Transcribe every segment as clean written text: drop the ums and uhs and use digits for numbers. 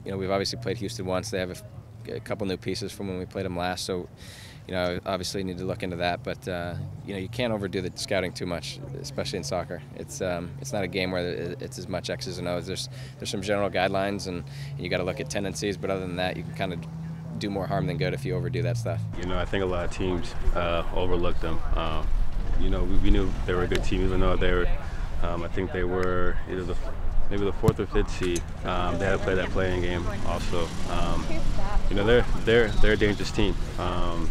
we've obviously played Houston once. They have a couple new pieces from when we played them last, so obviously need to look into that. But you can't overdo the scouting too much, especially in soccer. It's not a game where it's as much X's and O's. There's some general guidelines, and you got to look at tendencies. But other than that, you can kind of do more harm than good if you overdo that stuff. I think a lot of teams overlook them. We knew they were a good team, even though they were. I think they were either maybe the 4th or 5th seed. They had to play that playing game also. They're a dangerous team. And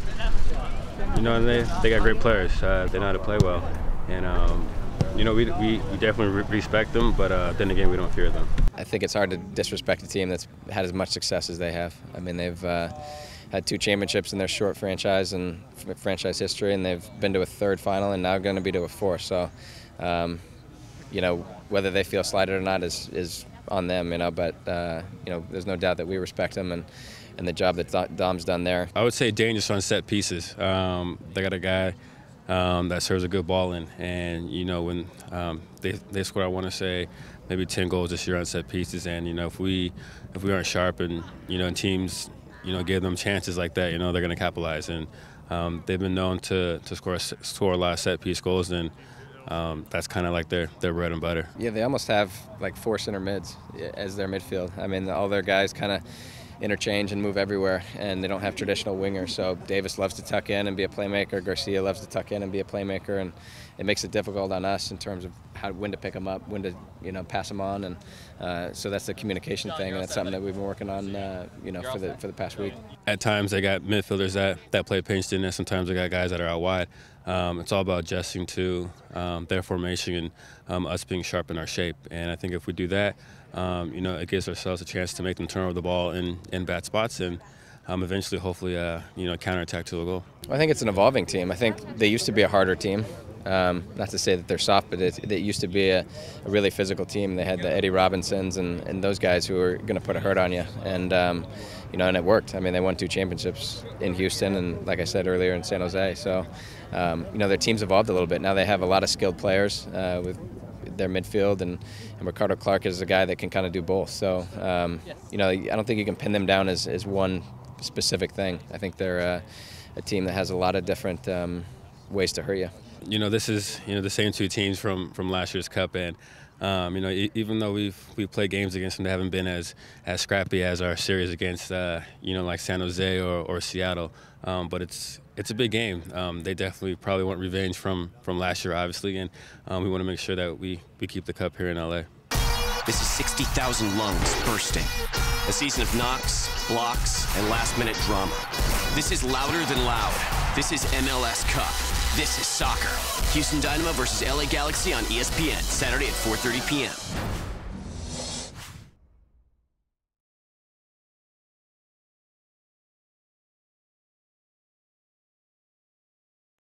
they got great players. They know how to play well, and we definitely respect them. But then again, we don't fear them. I think it's hard to disrespect a team that's had as much success as they have. I mean, they've had 2 championships in their short franchise and franchise history, and they've been to a 3rd final, and now going to be to a 4th. So, whether they feel slighted or not is on them. But there's no doubt that we respect them and the job that Dom's done there. I would say dangerous on set pieces. They got a guy that serves a good ball in, and when they score, I want to say maybe 10 goals this year on set pieces. And if we aren't sharp and and teams give them chances like that, they're going to capitalize. And they've been known to score a lot of set piece goals, and that's kind of like their bread and butter. Yeah, they almost have like 4 center mids as their midfield. I mean, all their guys kind of interchange and move everywhere, and they don't have traditional wingers. So Davis loves to tuck in and be a playmaker. Garcia loves to tuck in and be a playmaker, and it makes it difficult on us in terms of when to pick them up, when to pass them on, and so that's the communication thing, and it's something that we've been working on for the past week. At times they got midfielders that play pinched in, and sometimes they got guys that are out wide. It's all about adjusting to their formation and us being sharp in our shape. And I think if we do that, it gives ourselves a chance to make them turn over the ball in bad spots and eventually, hopefully, counterattack to a goal. I think it's an evolving team. I think they used to be a harder team. Not to say that they're soft, but it used to be a really physical team. They had the Eddie Robinsons and those guys who were going to put a hurt on you. And, and it worked. I mean, they won 2 championships in Houston and, like I said earlier, in San Jose. So, their team's evolved a little bit. Now they have a lot of skilled players with their midfield, and Ricardo Clark is a guy that can kind of do both. So, I don't think you can pin them down as one specific thing. I think they're a team that has a lot of different ways to hurt you. This is the same 2 teams from last year's Cup, and even though we've played games against them, they haven't been as scrappy as our series against like San Jose or Seattle. But it's a big game. They definitely probably want revenge from last year, obviously, and we want to make sure that we keep the Cup here in LA. This is 60,000 lungs bursting. A season of knocks, blocks, and last-minute drama. This is louder than loud. This is MLS Cup. This is soccer. Houston Dynamo versus LA Galaxy on ESPN, Saturday at 4:30 p.m.